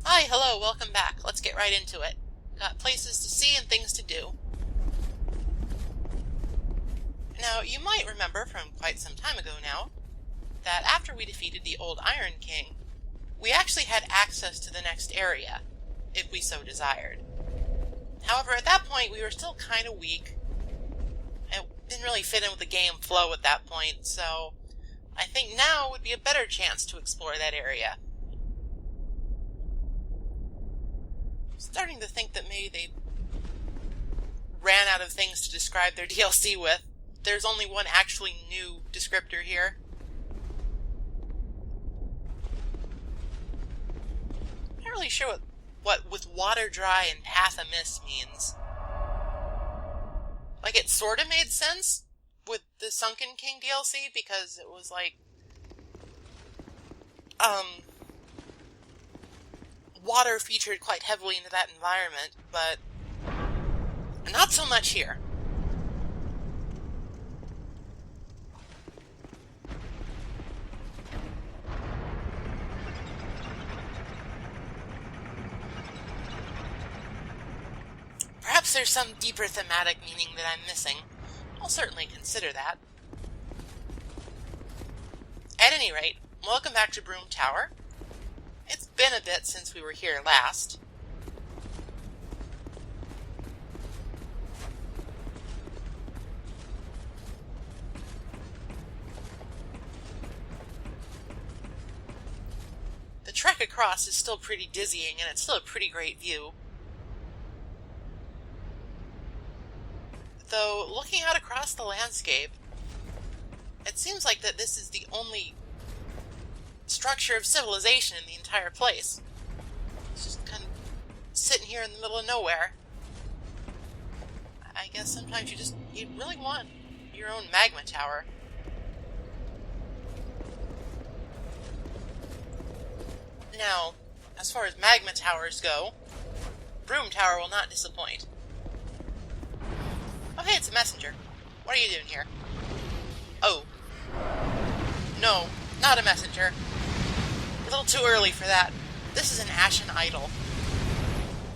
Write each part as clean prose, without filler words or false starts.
Hi, hello, welcome back. Let's get right into it. Got places to see and things to do. Now, you might remember from quite some time ago now, that after we defeated the old Iron King, we actually had access to the next area, if we so desired. However, at that point, we were still kind of weak. It didn't really fit in with the game flow at that point, so I think now would be a better chance to explore that area. I'm starting to think that maybe they ran out of things to describe their DLC with. There's only one actually new descriptor here. I'm not really sure what with water dry and path amiss means. Like, it sort of made sense with the Sunken King DLC because it was like, water featured quite heavily into that environment, but not so much here. Perhaps there's some deeper thematic meaning that I'm missing. I'll certainly consider that. At any rate, welcome back to Brume Tower. It's been a bit since we were here last. The trek across is still pretty dizzying, and it's still a pretty great view. Though, looking out across the landscape, it seems like that this is the only structure of civilization in the entire place. It's just kind of sitting here in the middle of nowhere. I guess sometimes you really want your own magma tower. Now, as far as magma towers go, Brume Tower will not disappoint. Oh hey, it's a messenger. What are you doing here? Oh. No, not a messenger. A little too early for that. This is an Ashen Idol.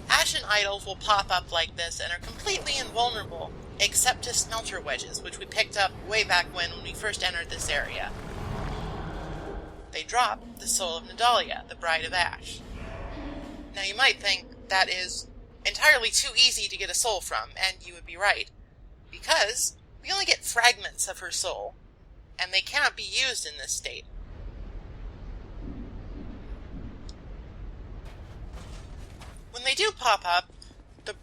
Ashen Idols will pop up like this and are completely invulnerable, except to smelter wedges, which we picked up way back when we first entered this area. They drop the soul of Nadalia, the Bride of Ash. Now you might think that is entirely too easy to get a soul from, and you would be right, because we only get fragments of her soul, and they cannot be used in this state. When they do pop up, the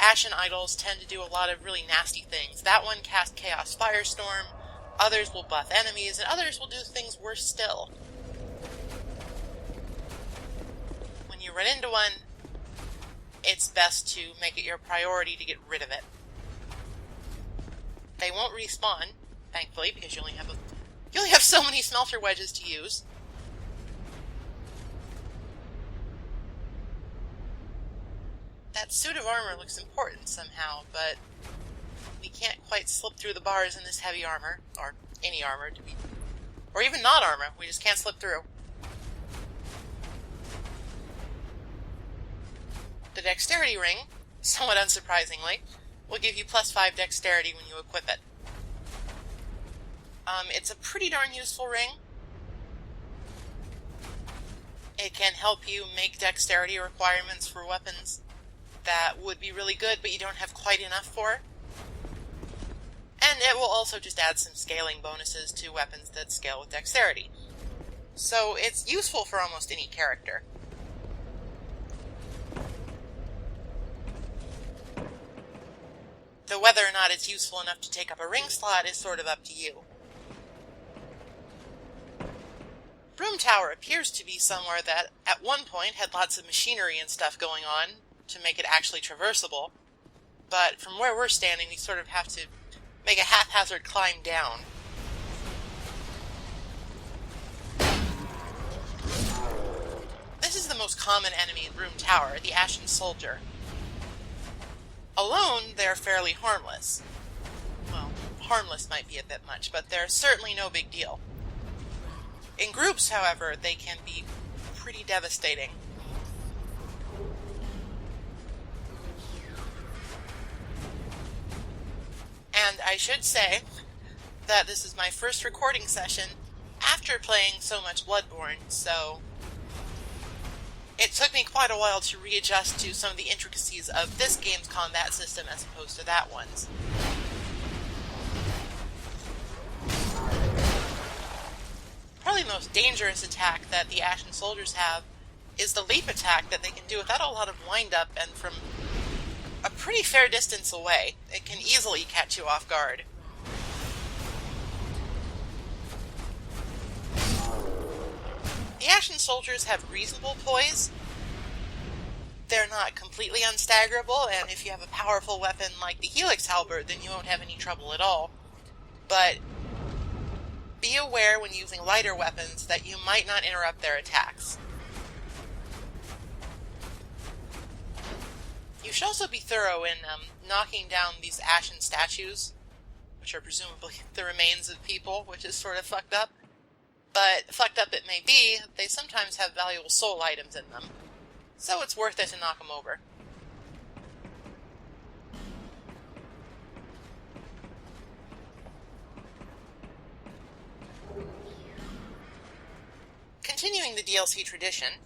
Ashen Idols tend to do a lot of really nasty things. That one cast Chaos Firestorm, others will buff enemies, and others will do things worse still. When you run into one, it's best to make it your priority to get rid of it. They won't respawn, thankfully, because you only have so many smelter wedges to use. That suit of armor looks important somehow, but we can't quite slip through the bars in this heavy armor, or any armor, or even not armor. We just can't slip through. The dexterity ring, somewhat unsurprisingly, will give you +5 dexterity when you equip it. It's a pretty darn useful ring. It can help you make dexterity requirements for weapons that would be really good, but you don't have quite enough for. And it will also just add some scaling bonuses to weapons that scale with dexterity. So it's useful for almost any character. Though whether or not it's useful enough to take up a ring slot is sort of up to you. Brume Tower appears to be somewhere that at one point had lots of machinery and stuff going on to make it actually traversable, but from where we're standing we sort of have to make a haphazard climb down. This is the most common enemy in Brume Tower, the Ashen Soldier. Alone, they're fairly harmless. Well, harmless might be a bit much, but they're certainly no big deal. In groups, however, they can be pretty devastating. And I should say that this is my first recording session after playing so much Bloodborne, so it took me quite a while to readjust to some of the intricacies of this game's combat system as opposed to that one's. Probably the most dangerous attack that the Ashen Soldiers have is the leap attack that they can do without a lot of wind-up and from a pretty fair distance away. It can easily catch you off guard. The Ashen Soldiers have reasonable poise. They're not completely unstaggerable, and if you have a powerful weapon like the Helix Halberd, then you won't have any trouble at all. But be aware when using lighter weapons that you might not interrupt their attacks. You should also be thorough in knocking down these ashen statues, which are presumably the remains of people, which is sort of fucked up. But fucked up it may be, they sometimes have valuable soul items in them, so it's worth it to knock them over. Continuing the DLC tradition,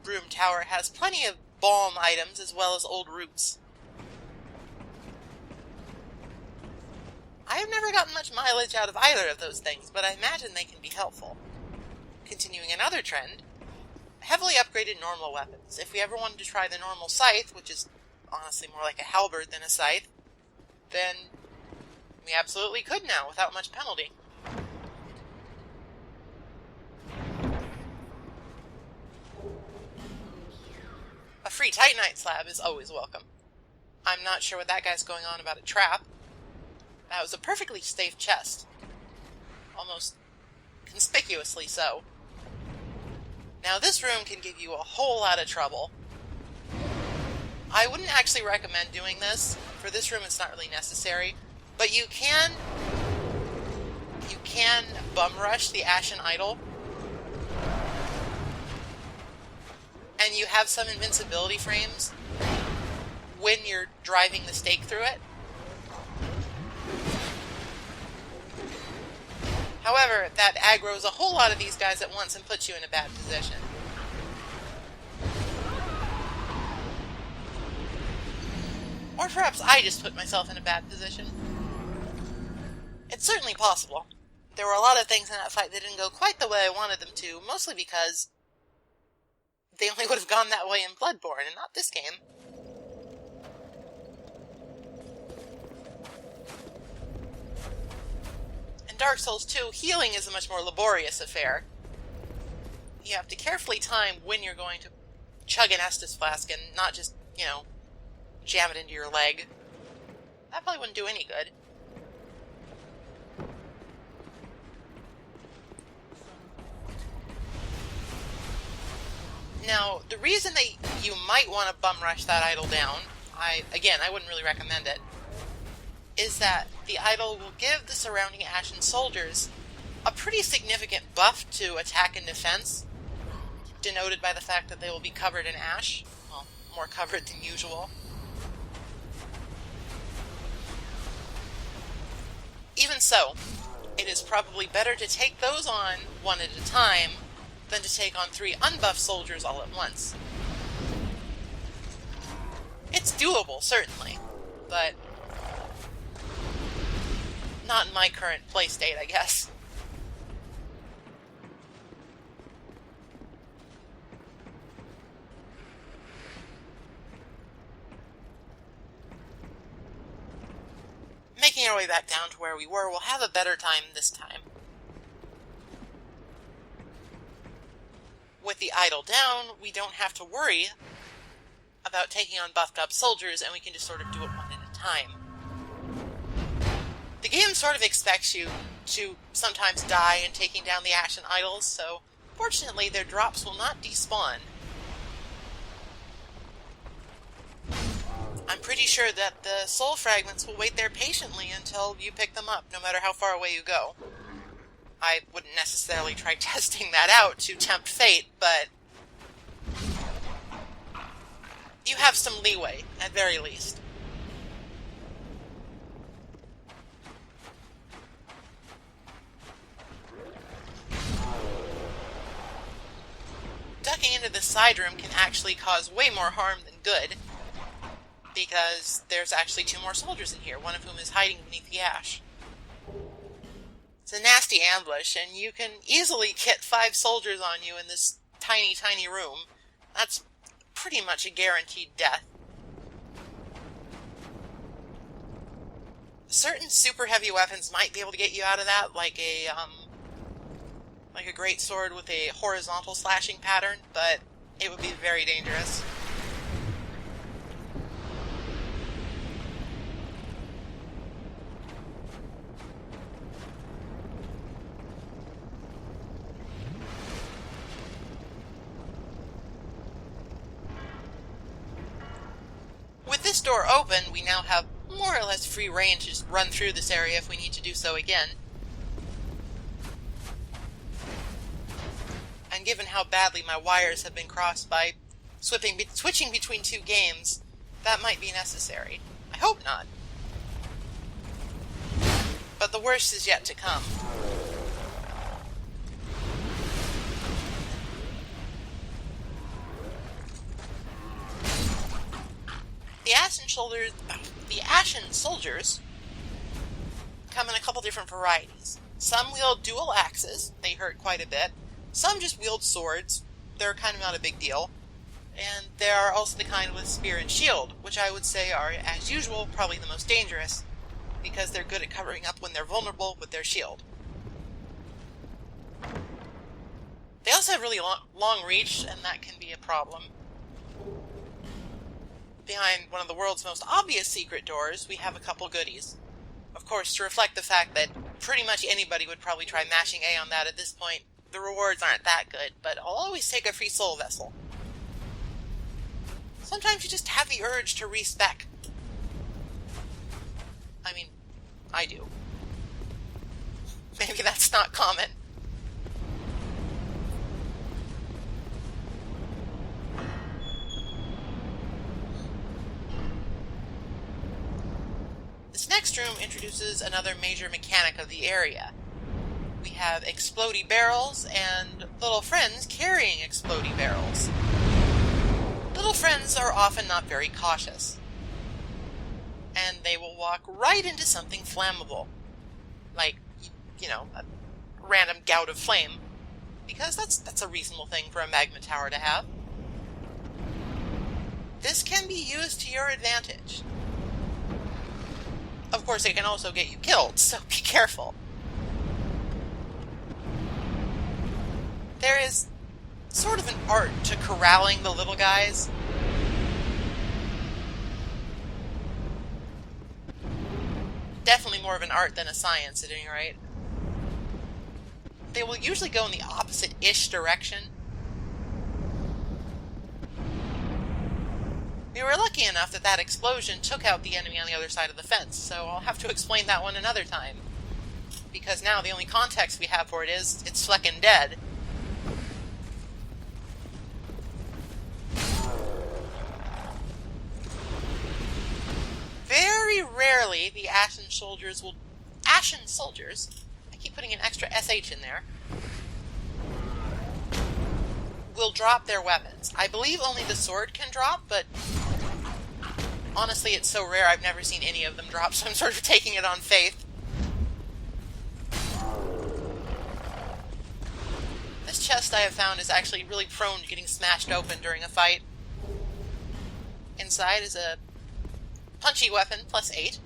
Brume Tower has plenty of balm items as well as old roots. I have never gotten much mileage out of either of those things, but I imagine they can be helpful. Continuing another trend, heavily upgraded normal weapons. If we ever wanted to try the normal scythe, which is honestly more like a halberd than a scythe, then we absolutely could now without much penalty. A free Titanite slab is always welcome. I'm not sure what that guy's going on about a trap. That was a perfectly safe chest. Almost conspicuously so. Now this room can give you a whole lot of trouble. I wouldn't actually recommend doing this. For this room it's not really necessary. But you can bum rush the Ashen Idol. And you have some invincibility frames when you're driving the stake through it. However, that aggroes a whole lot of these guys at once and puts you in a bad position. Or perhaps I just put myself in a bad position. It's certainly possible. There were a lot of things in that fight that didn't go quite the way I wanted them to, mostly because they only would have gone that way in Bloodborne, and not this game. In Dark Souls 2, healing is a much more laborious affair. You have to carefully time when you're going to chug an Estus flask and not just, jam it into your leg. That probably wouldn't do any good. Now, the reason that you might want to bum rush that idol down, I wouldn't really recommend it, is that the idol will give the surrounding Ashen Soldiers a pretty significant buff to attack and defense, denoted by the fact that they will be covered in ash. Well, more covered than usual. Even so, it is probably better to take those on one at a time than to take on 3 unbuffed soldiers all at once. It's doable, certainly, but not in my current play state, I guess. Making our way back down to where we were, we'll have a better time this time. With the idol down, we don't have to worry about taking on buffed up soldiers, and we can just sort of do it one at a time. The game sort of expects you to sometimes die in taking down the Ashen Idols, so fortunately their drops will not despawn. I'm pretty sure that the soul fragments will wait there patiently until you pick them up, no matter how far away you go. I wouldn't necessarily try testing that out to tempt fate, but you have some leeway, at very least. ducking into the side room can actually cause way more harm than good, because there's actually 2 more soldiers in here, one of whom is hiding beneath the ash. It's a nasty ambush, and you can easily get 5 soldiers on you in this tiny, tiny room. That's pretty much a guaranteed death. Certain super heavy weapons might be able to get you out of that, like a great sword with a horizontal slashing pattern, but it would be very dangerous. With this door open, we now have more or less free reign to just run through this area if we need to do so again. And given how badly my wires have been crossed by switching between 2 games, that might be necessary. I hope not. But the worst is yet to come. The Ashen Soldiers come in a couple different varieties. Some wield dual axes, they hurt quite a bit. Some just wield swords, they're kind of not a big deal. And there are also the kind with spear and shield, which I would say are, as usual, probably the most dangerous, because they're good at covering up when they're vulnerable with their shield. They also have really long reach, and that can be a problem. Behind one of the world's most obvious secret doors, we have a couple goodies. Of course, to reflect the fact that pretty much anybody would probably try mashing A on that at this point, the rewards aren't that good, but I'll always take a free soul vessel. Sometimes you just have the urge to respec. I mean, I do. Maybe that's not common. This next room introduces another major mechanic of the area. We have explodey barrels and little friends carrying explodey barrels. Little friends are often not very cautious, and they will walk right into something flammable, like, you know, a random gout of flame, because that's a reasonable thing for a magma tower to have. This can be used to your advantage. Of course, it can also get you killed, so be careful. There is sort of an art to corralling the little guys. Definitely more of an art than a science, at any rate. They will usually go in the opposite-ish direction. We were lucky enough that explosion took out the enemy on the other side of the fence, so I'll have to explain that one another time. Because now the only context we have for it is, it's fleckin' dead. Very rarely the Ashen Soldiers, I keep putting an extra SH in there, will drop their weapons. I believe only the sword can drop, but honestly it's so rare I've never seen any of them drop, so I'm sort of taking it on faith. This chest I have found is actually really prone to getting smashed open during a fight. Inside is a punchy weapon, +8.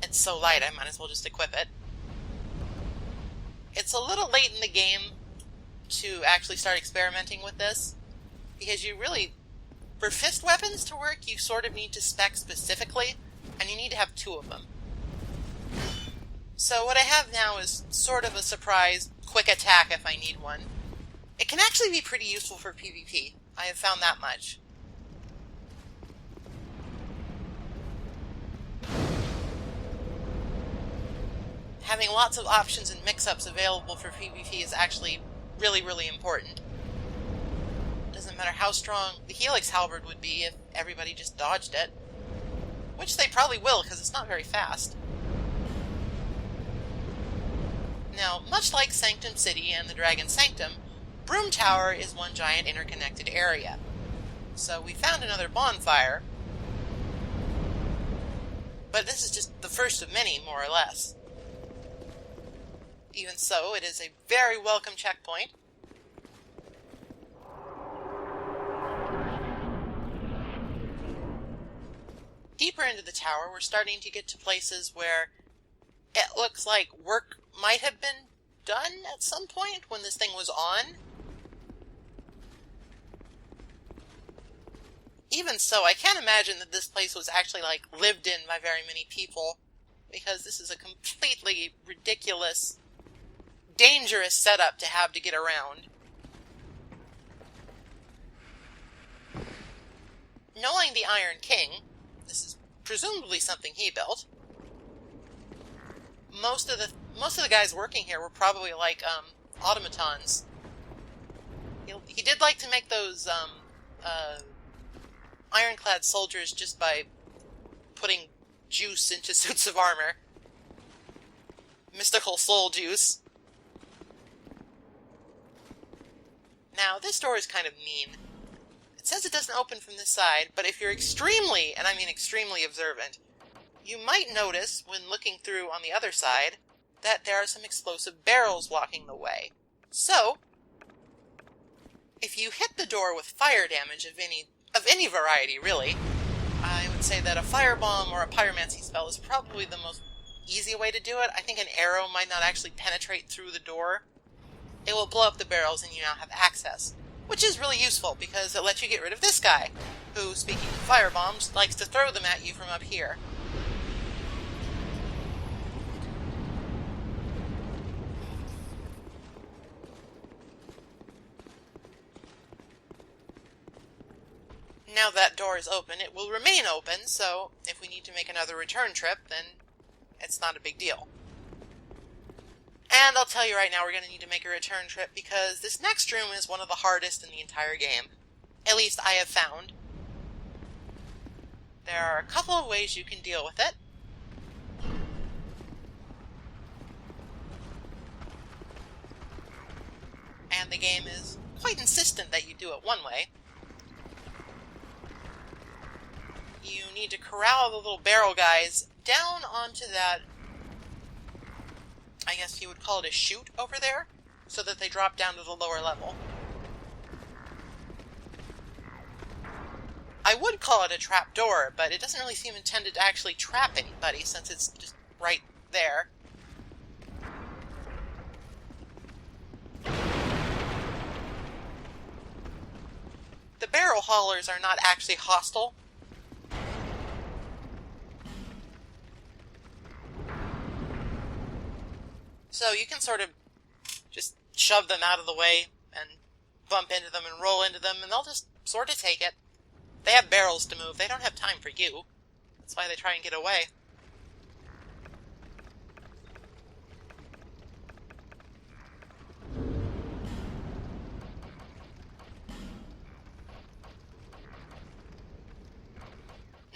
It's so light I might as well just equip it. It's a little late in the game to actually start experimenting with this, because you really, for fist weapons to work, you sort of need to spec specifically, and you need to have 2 of them. So what I have now is sort of a surprise, quick attack if I need one. It can actually be pretty useful for PvP. I have found that much. Having lots of options and mix-ups available for PvP is actually really, really important. Doesn't matter how strong the Helix Halberd would be if everybody just dodged it. Which they probably will, because it's not very fast. Now, much like Sanctum City and the Dragon Sanctum, Brume Tower is one giant interconnected area. So we found another bonfire, but this is just the first of many, more or less. Even so, it is a very welcome checkpoint. Deeper into the tower, we're starting to get to places where it looks like work might have been done at some point when this thing was on. Even so, I can't imagine that this place was actually, lived in by very many people, because this is a completely ridiculous, dangerous setup to have to get around. Knowing the Iron King, this is presumably something he built. Most of the guys working here were probably automatons. He did like to make those ironclad soldiers just by putting juice into suits of armor. Mystical soul juice. Now, this door is kind of mean. It says it doesn't open from this side, but if you're extremely, and I mean extremely observant, you might notice, when looking through on the other side, that there are some explosive barrels blocking the way. So, if you hit the door with fire damage of any variety, really, I would say that a firebomb or a pyromancy spell is probably the most easy way to do it. I think an arrow might not actually penetrate through the door. It will blow up the barrels and you now have access, which is really useful because it lets you get rid of this guy, who, speaking of firebombs, likes to throw them at you from up here. Now that door is open, it will remain open, so if we need to make another return trip, then it's not a big deal. And I'll tell you right now, we're going to need to make a return trip because this next room is one of the hardest in the entire game. At least I have found. There are a couple of ways you can deal with it. And the game is quite insistent that you do it one way. You need to corral the little barrel guys down onto that, I guess you would call it a chute over there, so that they drop down to the lower level. I would call it a trap door, but it doesn't really seem intended to actually trap anybody, since it's just right there. The barrel haulers are not actually hostile. So you can sort of just shove them out of the way and bump into them and roll into them, and they'll just sort of take it. They have barrels to move. They don't have time for you. That's why they try and get away.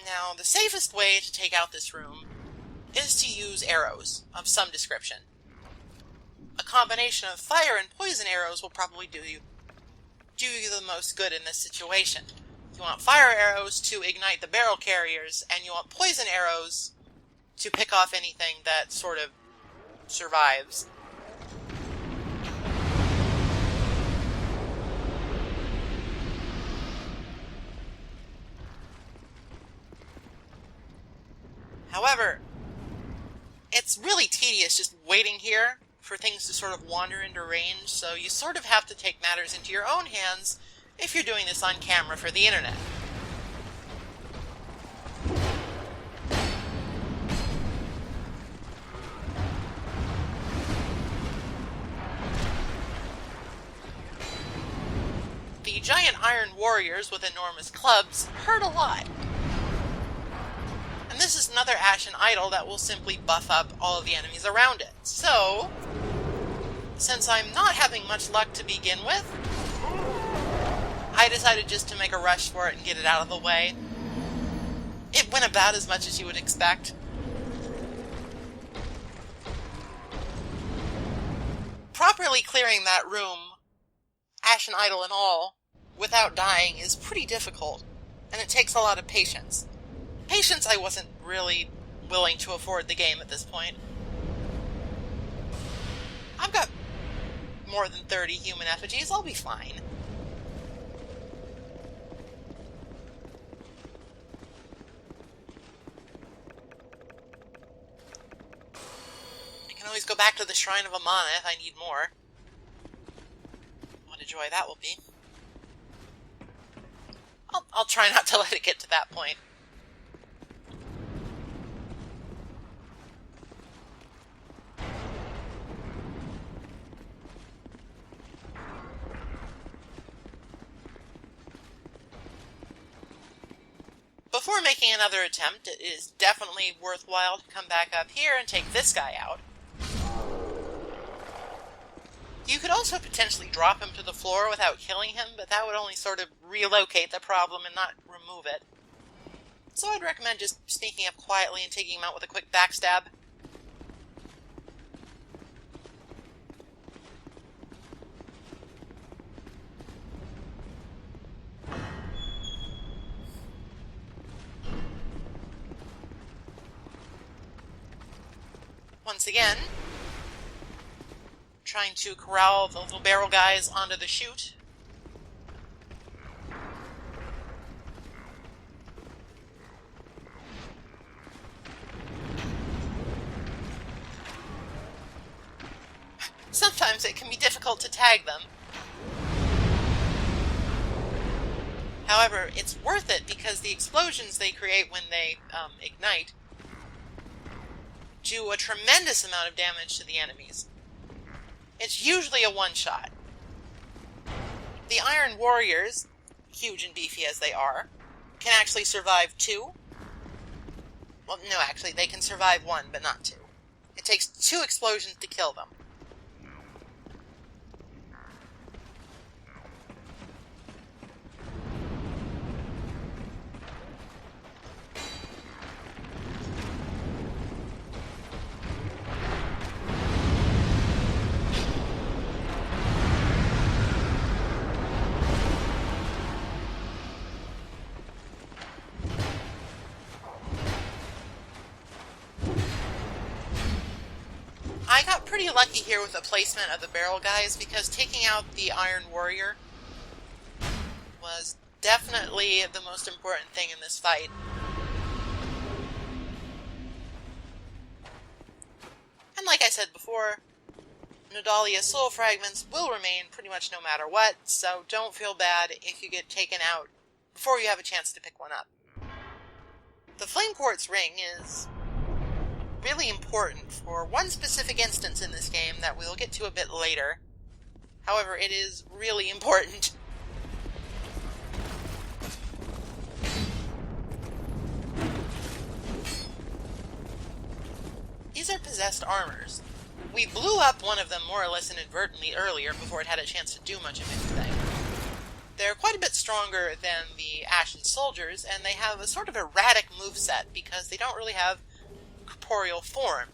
Now, the safest way to take out this room is to use arrows of some description. A combination of fire and poison arrows will probably do you the most good in this situation. You want fire arrows to ignite the barrel carriers, and you want poison arrows to pick off anything that sort of survives. However, it's really tedious just waiting here for things to sort of wander into range, so you sort of have to take matters into your own hands if you're doing this on camera for the internet. The giant iron warriors with enormous clubs hurt a lot. And this is another Ashen Idol that will simply buff up all of the enemies around it. So, since I'm not having much luck to begin with, I decided just to make a rush for it and get it out of the way. It went about as much as you would expect. properly clearing that room, Ashen Idol and all, without dying is pretty difficult, and it takes a lot of patience. Patience I wasn't really willing to afford the game at this point. I've got more than 30 human effigies, I'll be fine. I can always go back to the Shrine of Amana if I need more. What a joy that will be. I'll try not to let it get to that point. Before making another attempt, it is definitely worthwhile to come back up here and take this guy out. You could also potentially drop him to the floor without killing him, but that would only sort of relocate the problem and not remove it. So I'd recommend just sneaking up quietly and taking him out with a quick backstab. Once again, trying to corral the little barrel guys onto the chute. Sometimes it can be difficult to tag them. However, it's worth it because the explosions they create when they ignite do a tremendous amount of damage to the enemies. It's usually a one-shot. The Iron Warriors, huge and beefy as they are, can actually survive 2. Well, no, actually, they can survive 1, but not 2. It takes 2 explosions to kill them. I got pretty lucky here with the placement of the barrel guys because taking out the Iron Warrior was definitely the most important thing in this fight. And like I said before, Nodalia's soul fragments will remain pretty much no matter what, so don't feel bad if you get taken out before you have a chance to pick one up. The Flame Quartz ring is really important for one specific instance in this game that we'll get to a bit later. However, it is really important. These are possessed armors. We blew up one of them more or less inadvertently earlier before it had a chance to do much of anything. They're quite a bit stronger than the Ashen Soldiers, and they have a sort of erratic moveset because they don't really have corporeal form,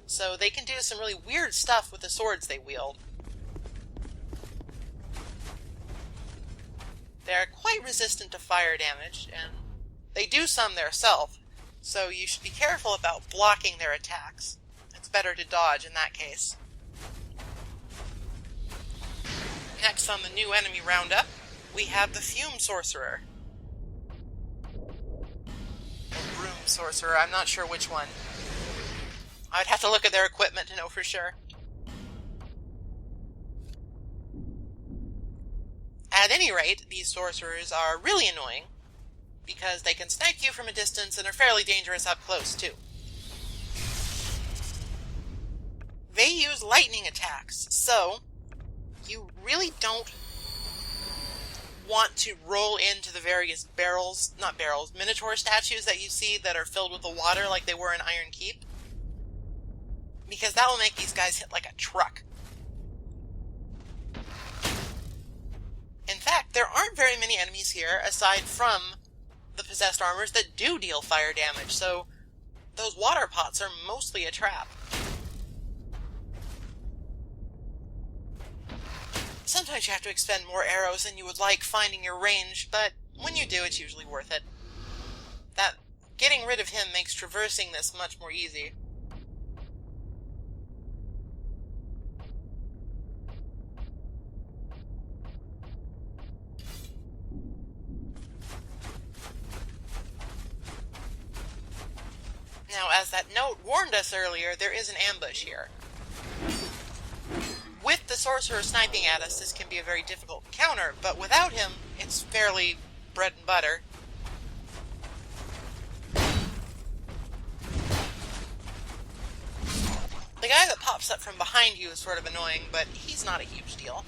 so they can do some really weird stuff with the swords they wield. They're quite resistant to fire damage, and they do some themselves, so you should be careful about blocking their attacks. It's better to dodge in that case. Next on the new enemy roundup, we have the Fume Sorcerer. Or Brume Sorcerer, I'm not sure which one. I'd have to look at their equipment to know for sure. At any rate, these sorcerers are really annoying, because they can snipe you from a distance and are fairly dangerous up close, too. They use lightning attacks, so you really don't want to roll into the various Minotaur statues that you see that are filled with the water like they were in Iron Keep, because that will make these guys hit like a truck. In fact, there aren't very many enemies here, aside from the possessed armors, that do deal fire damage, so those water pots are mostly a trap. Sometimes you have to expend more arrows than you would like finding your range, but when you do, it's usually worth it. That getting rid of him makes traversing this much more easy. Now, as that note warned us earlier, there is an ambush here. With the sorcerer sniping at us, this can be a very difficult encounter, but without him, it's fairly bread and butter. The guy that pops up from behind you is sort of annoying, but he's not a huge deal.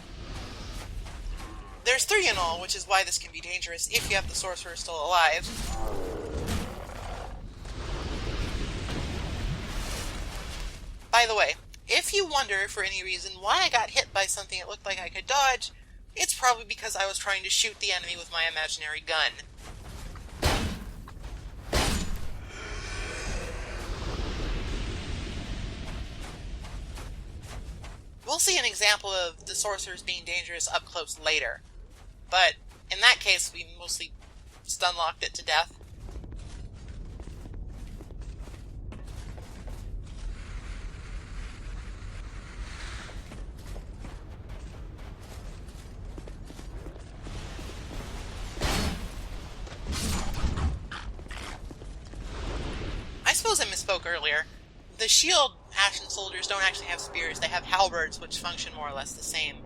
There's 3 in all, which is why this can be dangerous if you have the sorcerer still alive. By the way, if you wonder for any reason why I got hit by something that looked like I could dodge, it's probably because I was trying to shoot the enemy with my imaginary gun. We'll see an example of the sorcerers being dangerous up close later, but in that case we mostly stun-locked it to death. I suppose I misspoke earlier. The shield Ashen soldiers don't actually have spears, they have halberds, which function more or less the same.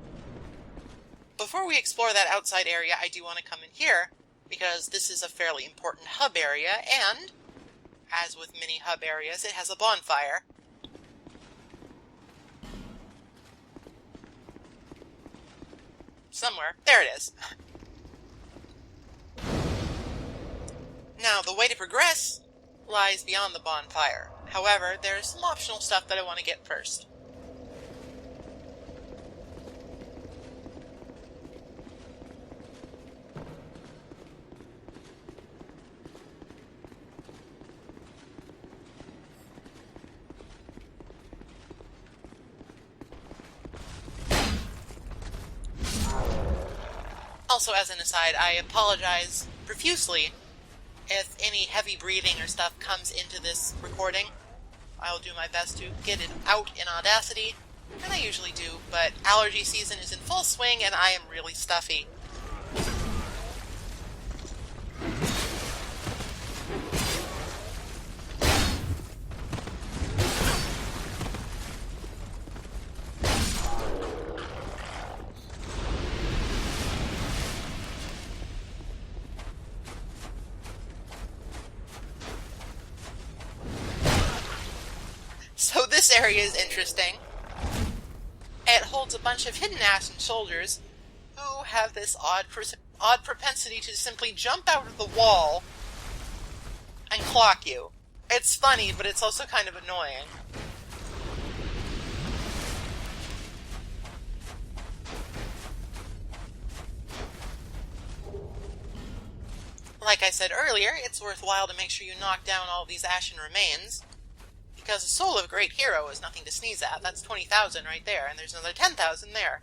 Before we explore that outside area, I do want to come in here, because this is a fairly important hub area, and, as with many hub areas, it has a bonfire. Somewhere. There it is. Now, the way to progress lies beyond the bonfire. However, there's some optional stuff that I want to get first. Also, as an aside, I apologize profusely if any heavy breathing or stuff comes into this recording. I'll do my best to get it out in Audacity, and I usually do, but allergy season is in full swing and I am really stuffy. So this area is interesting. It holds a bunch of hidden Ashen soldiers who have this odd propensity to simply jump out of the wall and clock you. It's funny, but it's also kind of annoying. Like I said earlier, it's worthwhile to make sure you knock down all these Ashen remains, because the soul of a great hero is nothing to sneeze at. That's 20,000 right there, and there's another 10,000 there.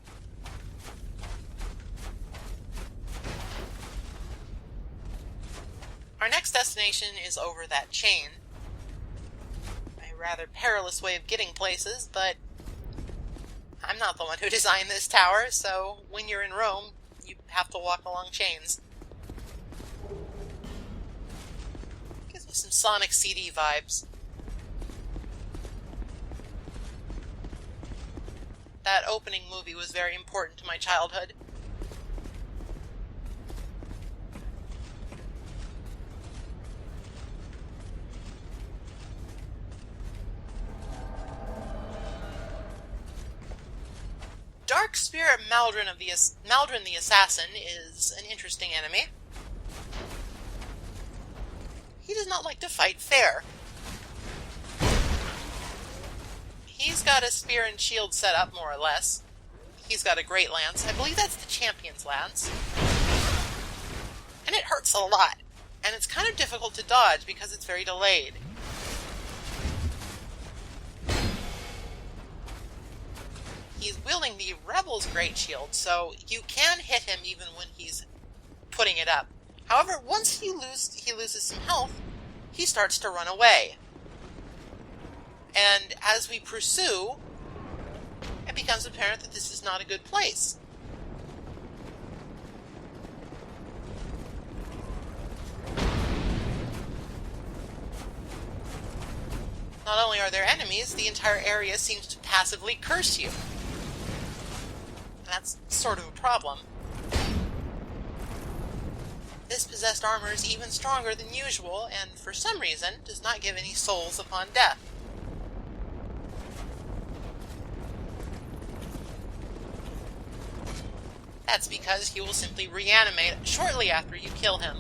Our next destination is over that chain. A rather perilous way of getting places, but I'm not the one who designed this tower, so when you're in Rome, you have to walk along chains. Gives me some Sonic CD vibes. That opening movie was very important to my childhood. Dark Spirit Maldron the Assassin is an interesting enemy. He does not like to fight fair. He's got a spear and shield set up, more or less. He's got a great lance. I believe that's the champion's lance. And it hurts a lot. And it's kind of difficult to dodge because it's very delayed. he's wielding the Rebel's Great Shield, so you can hit him even when he's putting it up. However, once he loses some health, he starts to run away. And as we pursue, it becomes apparent that this is not a good place. Not only are there enemies, the entire area seems to passively curse you. And that's sort of a problem. This possessed armor is even stronger than usual, and for some reason does not give any souls upon death. That's because he will simply reanimate shortly after you kill him.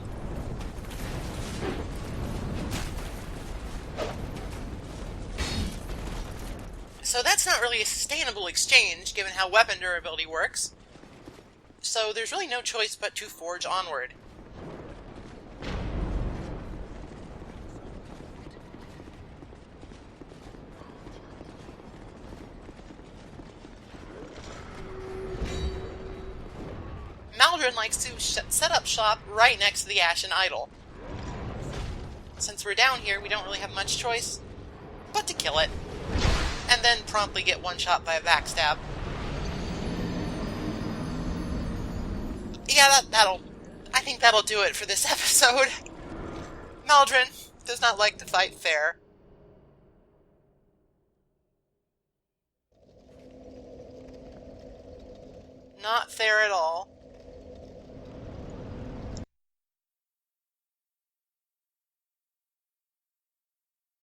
So that's not really a sustainable exchange, given how weapon durability works. So there's really no choice but to forge onward. Maldron likes to set up shop right next to the Ashen Idol. Since we're down here, we don't really have much choice but to kill it, and then promptly get one-shot by a backstab. Yeah, I think that'll do it for this episode. Maldron does not like to fight fair. Not fair at all.